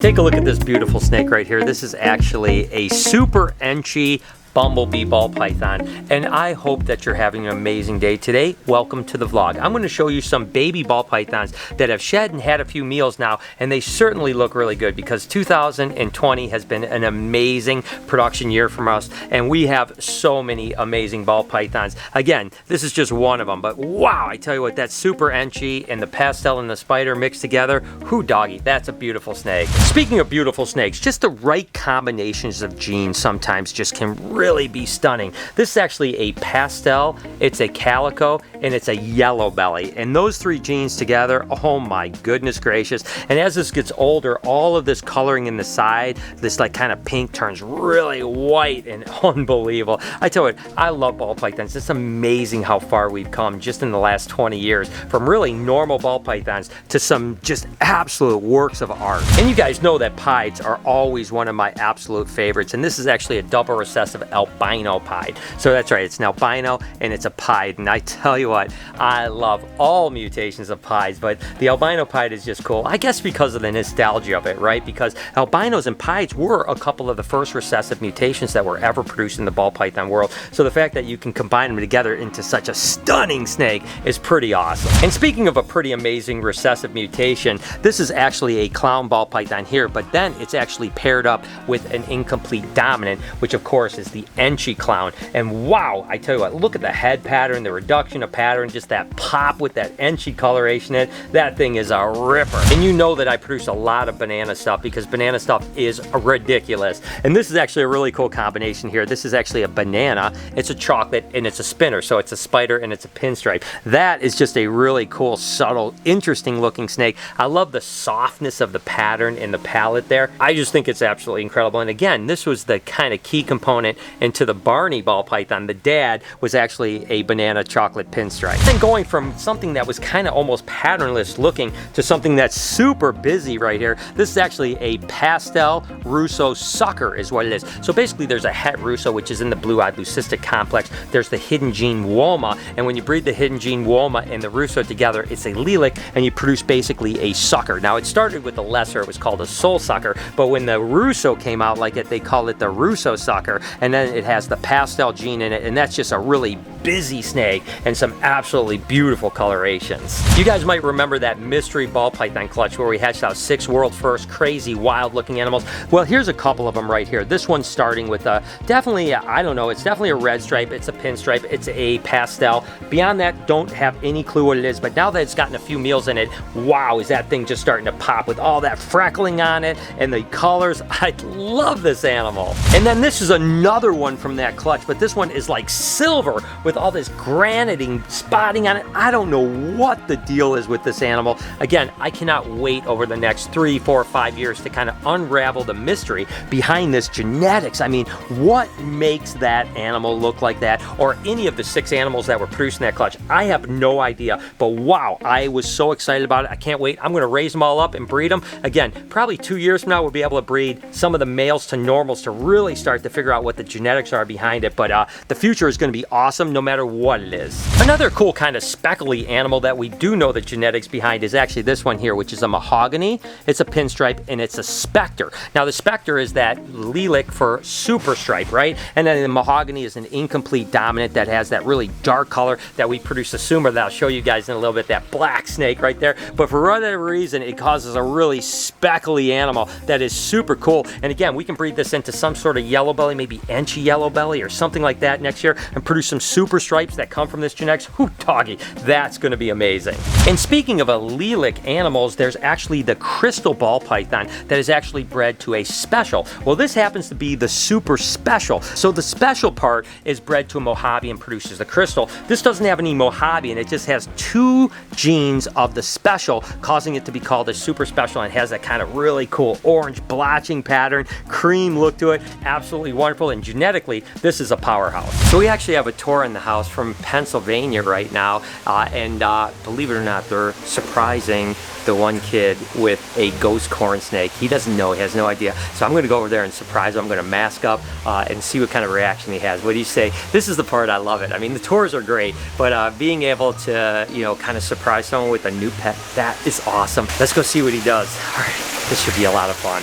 Take a look at this beautiful snake right here. This is actually a super enchy bumblebee ball python, and I hope that you're having an amazing day today. Welcome to the vlog. I'm going to show you some baby ball pythons that have shed and had a few meals now, and they certainly look really good because 2020 has been an amazing production year from us, and we have so many amazing ball pythons. Again, this is just one of them, but wow, I tell you what, that super enchy and the pastel and the spider mixed together, whoo doggy, that's a beautiful snake. Speaking of beautiful snakes, just the right combinations of genes sometimes just can really be stunning. This is actually a pastel, it's a calico, and it's a yellow belly. And those three genes together, oh my goodness gracious. And as this gets older, all of this coloring in the side, this like kind of pink turns really white and unbelievable. I tell you what, I love ball pythons. It's amazing how far we've come just in the last 20 years from really normal ball pythons to some just absolute works of art. And you guys know that pieds are always one of my absolute favorites. And this is actually a double recessive albino pied. So that's right, it's an albino and it's a pied. And I tell you what, I love all mutations of pieds, but the albino pied is just cool. I guess because of the nostalgia of it, right? Because albinos and pieds were a couple of the first recessive mutations that were ever produced in the ball python world. So the fact that you can combine them together into such a stunning snake is pretty awesome. And speaking of a pretty amazing recessive mutation, this is actually a clown ball python here, but then it's actually paired up with an incomplete dominant, which of course is the enchy clown. And wow, I tell you what, look at the head pattern, the reduction of pattern, just that pop with that enchy coloration in it. That thing is a ripper. And you know that I produce a lot of banana stuff because banana stuff is ridiculous. And this is actually a really cool combination here. This is actually a banana, it's a chocolate, and it's a spinner. So it's a spider and it's a pinstripe. That is just a really cool, subtle, interesting looking snake. I love the softness of the pattern and the palette there. I just think it's absolutely incredible. And again, this was the kind of key component into the Barney ball python. The dad was actually a banana chocolate pinstripe. Then going from something that was kind of almost patternless looking to something that's super busy right here. This is actually a Pastel Rousseau sucker is what it is. So basically there's a het Rousseau, which is in the blue-eyed leucistic complex. There's the hidden gene Woma, and when you breed the hidden gene Woma and the Rousseau together, it's a lilac, and you produce basically a sucker. Now it started with the lesser, it was called a soul sucker, but when the Rousseau came out like it, they called it the Rousseau sucker, and then it has the pastel gene in it, and that's just a really busy snake and some absolutely beautiful colorations. You guys might remember that mystery ball python clutch where we hatched out 6 world first crazy wild looking animals. Well, here's a couple of them right here. This one's starting with definitely, I don't know, it's definitely a red stripe, it's a pinstripe, it's a pastel. Beyond that, don't have any clue what it is, but now that it's gotten a few meals in it, wow, is that thing just starting to pop with all that freckling on it and the colors. I love this animal. And then this is another one from that clutch, but this one is like silver with all this graniting spotting on it. I don't know what the deal is with this animal. Again, I cannot wait over the next 3, 4, 5 years to kind of unravel the mystery behind this genetics. I mean, what makes that animal look like that, or any of the 6 animals that were produced in that clutch? I have no idea, but wow, I was so excited about it. I can't wait. I'm going to raise them all up and breed them. Again, probably 2 years from now, we'll be able to breed some of the males to normals to really start to figure out what the genetics are behind it. But the future is going to be awesome no matter what it is. Another cool kind of speckly animal that we do know the genetics behind is actually this one here, which is a mahogany. It's a pinstripe and it's a specter. Now the specter is that lilac for super stripe, right? And then the mahogany is an incomplete dominant that has that really dark color that we produce a sumer that I'll show you guys in a little bit, that black snake right there. But for whatever reason, it causes a really speckly animal that is super cool. And again, we can breed this into some sort of yellow belly, maybe enchy yellow belly or something like that next year, and produce some super stripes that come from this genetics. Whoo doggy, that's going to be amazing. And speaking of allelic animals, there's actually the crystal ball python that is actually bred to a special. Well, this happens to be the super special. So the special part is bred to a Mojave and produces the crystal. This doesn't have any Mojave and it just has 2 genes of the special, causing it to be called a super special, and has that kind of really cool orange blotching pattern, cream look to it. Absolutely wonderful, and genetically, this is a powerhouse. So we actually have a tour in the house from Pennsylvania right now, and believe it or not, they're surprising the one kid with a ghost corn snake. He doesn't know, he has no idea. So I'm gonna go over there and surprise him. I'm gonna mask up and see what kind of reaction he has. What do you say? This is the part I love it. I mean, the tours are great, but being able to, you know, kind of surprise someone with a new pet, that is awesome. Let's go see what he does. All right. This should be a lot of fun.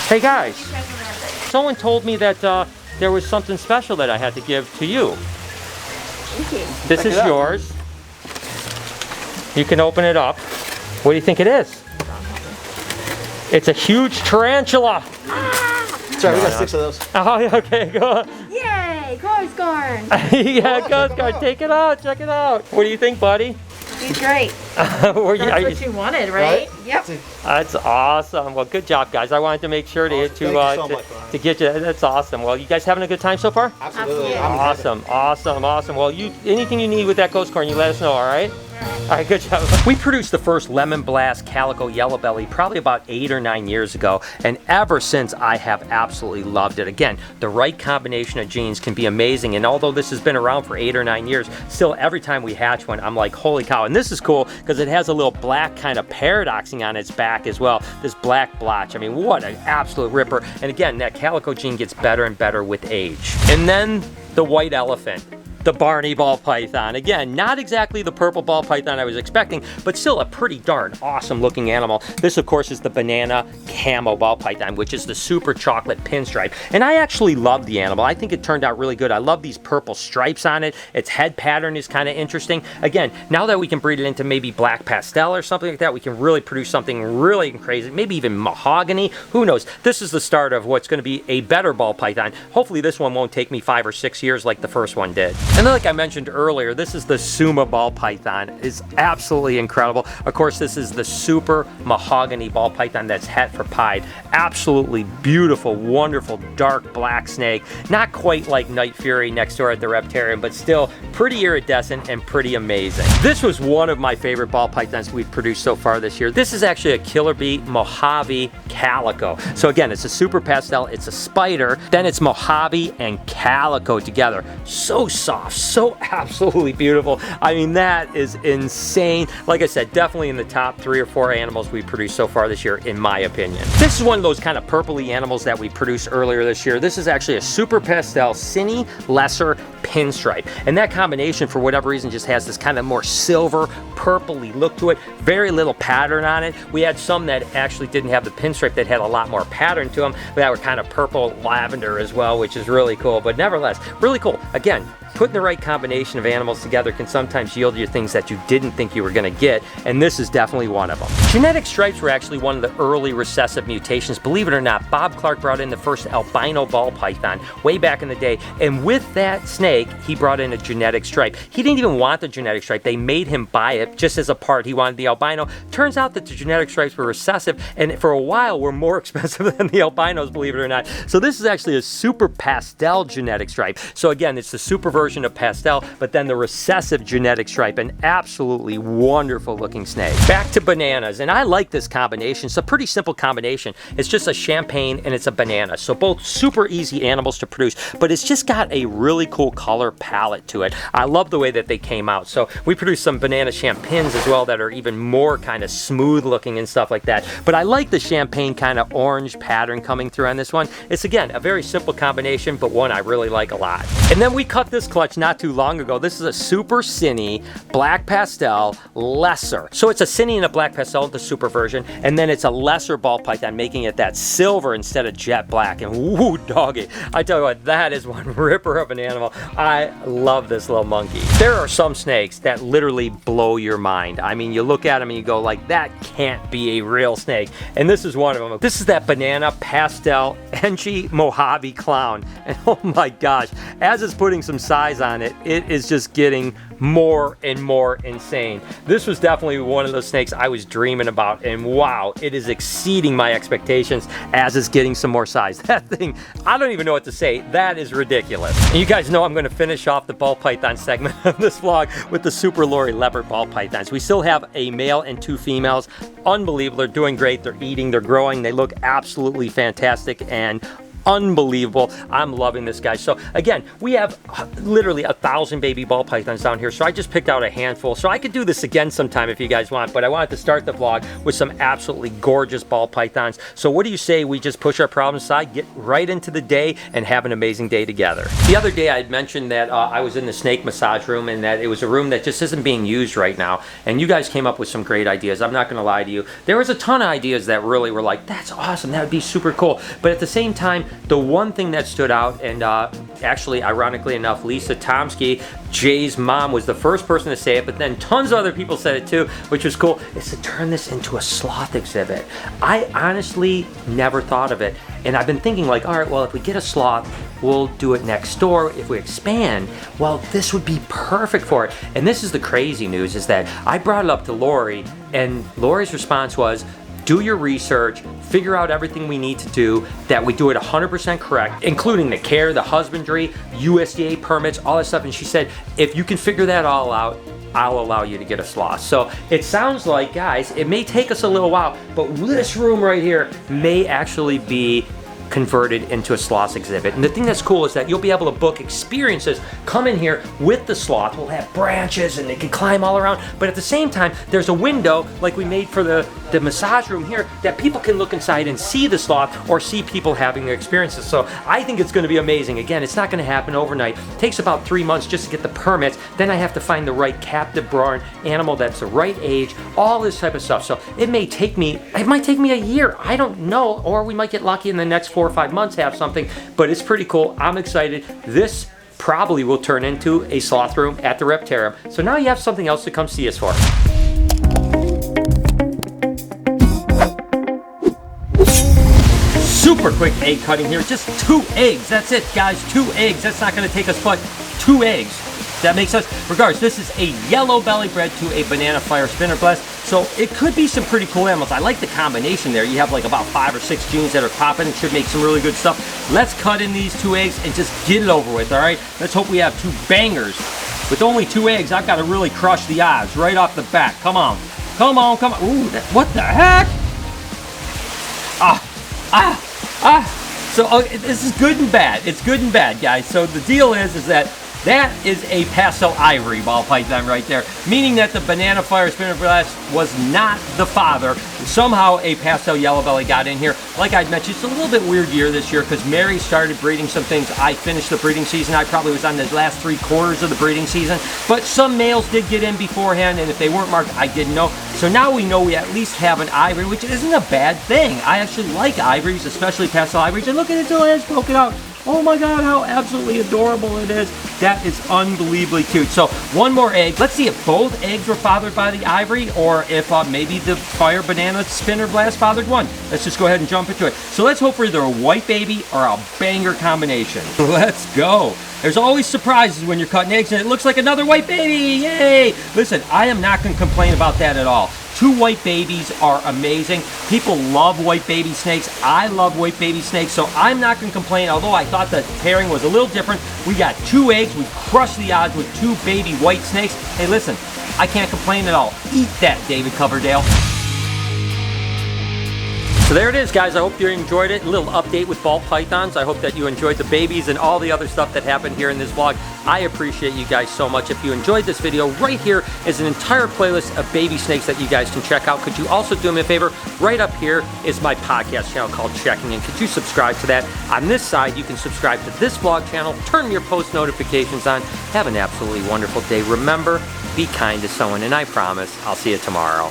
Hey guys, someone told me that there was something special that I had to give to you. Thank you. This is yours. You can open it up. What do you think it is? It's a huge tarantula. Sorry, we got 6 of those. Oh, okay, go on. Yay! Ghost corn! Yeah, Ghost Guard, take it out, check it out. What do you think, buddy? He's great. That's what you wanted, right? Yep. That's awesome. Well, good job, guys. I wanted to make sure to get you. That's awesome. Well, you guys having a good time so far? Absolutely. Awesome. Well, anything you need with that Ghost Corn, you let us know, all right? All right, good job. We produced the first Lemon Blast Calico Yellow Belly probably about 8 or 9 years ago, and ever since I have absolutely loved it. Again, the right combination of genes can be amazing, and although this has been around for 8 or 9 years, still every time we hatch one, I'm like, holy cow. And this is cool because it has a little black kind of paradoxing on its back as well, this black blotch. I mean, what an absolute ripper. And again, that Calico gene gets better and better with age. And then the white elephant. The Barney ball python. Again, not exactly the purple ball python I was expecting, but still a pretty darn awesome looking animal. This, of course, is the banana camo ball python, which is the super chocolate pinstripe. And I actually love the animal. I think it turned out really good. I love these purple stripes on it. Its head pattern is kind of interesting. Again, now that we can breed it into maybe black pastel or something like that, we can really produce something really crazy, maybe even mahogany. Who knows? This is the start of what's going to be a better ball python. Hopefully this one won't take me 5 or 6 years like the first one did. And then, like I mentioned earlier, this is the Suma ball python. It's absolutely incredible. Of course, this is the super mahogany ball python that's het for pied. Absolutely beautiful, wonderful, dark black snake. Not quite like Night Fury next door at the Reptarium, but still pretty iridescent and pretty amazing. This was one of my favorite ball pythons we've produced so far this year. This is actually a Killer Bee Mojave Calico. So again, it's a super pastel, it's a spider, then it's Mojave and Calico together. So soft, so absolutely beautiful. I mean, that is insane. Like I said, definitely in the top 3 or 4 animals we've produced so far this year, in my opinion. This is one of those kind of purpley animals that we produced earlier this year. This is actually a super pastel Cine lesser pinstripe. And that combination, for whatever reason, just has this kind of more silver, purpley look to it. Very little pattern on it. We had some that actually didn't have the pinstripe that had a lot more pattern to them, that were kind of purple lavender as well, which is really cool. But nevertheless, really cool. Again, putting the right combination of animals together can sometimes yield you things that you didn't think you were going to get, and this is definitely one of them. Genetic stripes were actually one of the early recessive mutations. Believe it or not, Bob Clark brought in the first albino ball python way back in the day, and with that snake, he brought in a genetic stripe. He didn't even want the genetic stripe. They made him buy it just as a part. He wanted the albino. Turns out that the genetic stripes were recessive, and for a while were more expensive than the albinos, believe it or not. So this is actually a super pastel genetic stripe. So again, it's the super version of pastel, but then the recessive genetic stripe, an absolutely wonderful looking snake. Back to bananas, and I like this combination. It's a pretty simple combination. It's just a champagne and it's a banana. So both super easy animals to produce, but it's just got a really cool color palette to it. I love the way that they came out. So we produced some banana champagnes as well that are even more kind of smooth looking and stuff like that. But I like the champagne kind of orange pattern coming through on this one. It's again a very simple combination, but one I really like a lot. And then we cut this clutch not too long ago. This is a super Cine black pastel lesser. So it's a Cine and a black pastel, the super version, and then it's a lesser ball python, making it that silver instead of jet black. And woo doggy, I tell you what, that is one ripper of an animal. I love this little monkey. There are some snakes that literally blow your mind. I mean, you look at them and you go like, that can't be a real snake. And this is one of them. This is that banana pastel Enchi Mojave clown. And oh my gosh, as it's putting some size on it, it is just getting more and more insane. This was definitely one of those snakes I was dreaming about, and wow, it is exceeding my expectations as it's getting some more size. That thing, I don't even know what to say. That is ridiculous. And you guys know I'm going to finish off the ball python segment of this vlog with the super lorry leopard ball pythons. We still have a male and 2 females. Unbelievable. They're doing great. They're eating. They're growing. They look absolutely fantastic, and unbelievable. I'm loving this, guys. So again, we have literally 1,000 baby ball pythons down here, so I just picked out a handful. So I could do this again sometime if you guys want, but I wanted to start the vlog with some absolutely gorgeous ball pythons. So what do you say we just push our problems aside, get right into the day, and have an amazing day together? The other day I had mentioned that I was in the snake massage room and that it was a room that just isn't being used right now, and you guys came up with some great ideas. I'm not gonna lie to you, there was a ton of ideas that really were like, that's awesome, that would be super cool. But at the same time, the one thing that stood out, and actually ironically enough, Lisa Tomsky, Jay's mom, was the first person to say it, but then tons of other people said it too, which was cool, is to turn this into a sloth exhibit. I honestly never thought of it, and I've been thinking like, all right, well, if we get a sloth, we'll do it next door. If we expand, well, this would be perfect for it. And this is the crazy news, is that I brought it up to Lori, and Lori's response was, do your research, figure out everything we need to do, that we do it 100% correct, including the care, the husbandry, USDA permits, all that stuff. And she said, if you can figure that all out, I'll allow you to get a sloth. So it sounds like, guys, it may take us a little while, but this room right here may actually be converted into a sloth exhibit. And the thing that's cool is that you'll be able to book experiences, come in here with the sloth. We'll have branches and they can climb all around, but at the same time there's a window like we made for the massage room here that people can look inside and see the sloth or see people having their experiences. So I think it's going to be amazing. Again, it's not going to happen overnight. It takes about 3 months just to get the permits. Then I have to find the right captive born animal that's the right age, all this type of stuff. So it might take me a year, I don't know, or we might get lucky in the next 4 or 5 months have something, but it's pretty cool. I'm excited. This probably will turn into a sloth room at the Reptarium. So now you have something else to come see us for. Super quick egg cutting here, just 2 eggs, that's it guys, 2 eggs. That's not going to take us but 2 eggs. That makes sense. Regardless, this is a yellow belly bred to a banana fire spinner blast, so it could be some pretty cool animals. I like the combination there. You have like about 5 or 6 genes that are popping. It should make some really good stuff. Let's cut in these 2 eggs and just get it over with, all right? Let's hope we have 2 bangers. With only 2 eggs, I've got to really crush the odds right off the bat. Come on, come on, come on. Ooh, what the heck? So this is good and bad. It's good and bad, guys. So the deal is that is a pastel ivory ball python right there, meaning that the banana fire spinner blast was not the father. Somehow a pastel yellow belly got in here. Like I'd mentioned, it's a little bit weird year this year because Mary started breeding some things. I finished the breeding season. I probably was on the last 3/4 of the breeding season, but some males did get in beforehand, and if they weren't marked, I didn't know. So now we know we at least have an ivory, which isn't a bad thing. I actually like ivories, especially pastel ivories. And look at it till it's broken out. Oh my God, how absolutely adorable it is. That is unbelievably cute. So one more egg. Let's see if both eggs were fathered by the ivory or if maybe the fire banana spinner blast fathered one. Let's just go ahead and jump into it. So let's hope for either a white baby or a banger combination. Let's go. There's always surprises when you're cutting eggs and it looks like another white baby. Yay! Listen, I am not going to complain about that at all. 2 white babies are amazing. People love white baby snakes. I love white baby snakes, so I'm not going to complain, although I thought the pairing was a little different. We got 2 eggs. We crushed the odds with 2 baby white snakes. Hey, listen, I can't complain at all. Eat that, David Coverdale. So there it is, guys. I hope you enjoyed it. A little update with ball pythons. I hope that you enjoyed the babies and all the other stuff that happened here in this vlog. I appreciate you guys so much. If you enjoyed this video, right here is an entire playlist of baby snakes that you guys can check out. Could you also do me a favor? Right up here is my podcast channel called Checking In. Could you subscribe to that? On this side, you can subscribe to this vlog channel, turn your post notifications on. Have an absolutely wonderful day. Remember, be kind to someone, and I promise I'll see you tomorrow.